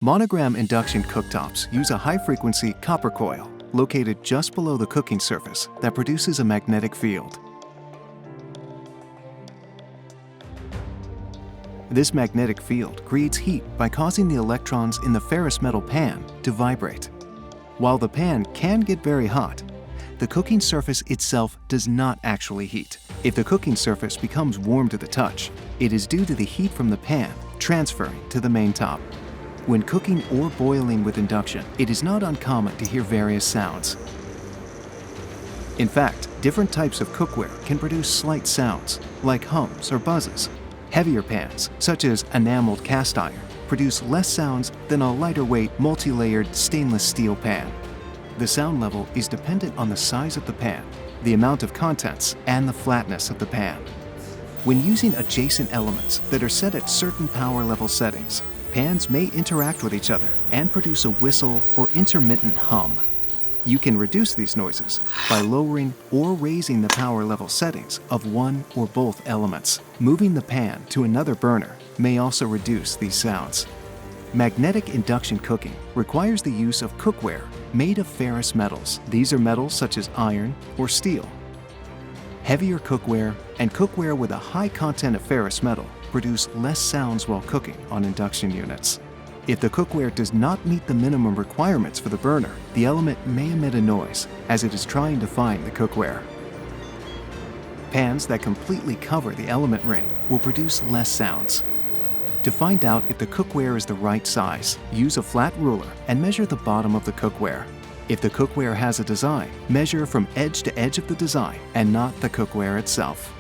Monogram induction cooktops use a high-frequency copper coil located just below the cooking surface that produces a magnetic field. This magnetic field creates heat by causing the electrons in the ferrous metal pan to vibrate. While the pan can get very hot, the cooking surface itself does not actually heat. If the cooking surface becomes warm to the touch, it is due to the heat from the pan transferring to the main top. When cooking or boiling with induction, it is not uncommon to hear various sounds. In fact, different types of cookware can produce slight sounds, like hums or buzzes. Heavier pans, such as enameled cast iron, produce less sounds than a lighter weight, multi-layered stainless steel pan. The sound level is dependent on the size of the pan, the amount of contents, and the flatness of the pan. When using adjacent elements that are set at certain power level settings, pans may interact with each other and produce a whistle or intermittent hum. You can reduce these noises by lowering or raising the power level settings of one or both elements. Moving the pan to another burner may also reduce these sounds. Magnetic induction cooking requires the use of cookware made of ferrous metals. These are metals such as iron or steel. Heavier cookware and cookware with a high content of ferrous metal produce less sounds while cooking on induction units. If the cookware does not meet the minimum requirements for the burner, the element may emit a noise as it is trying to find the cookware. Pans that completely cover the element ring will produce less sounds. To find out if the cookware is the right size, use a flat ruler and measure the bottom of the cookware. If the cookware has a design, measure from edge to edge of the design and not the cookware itself.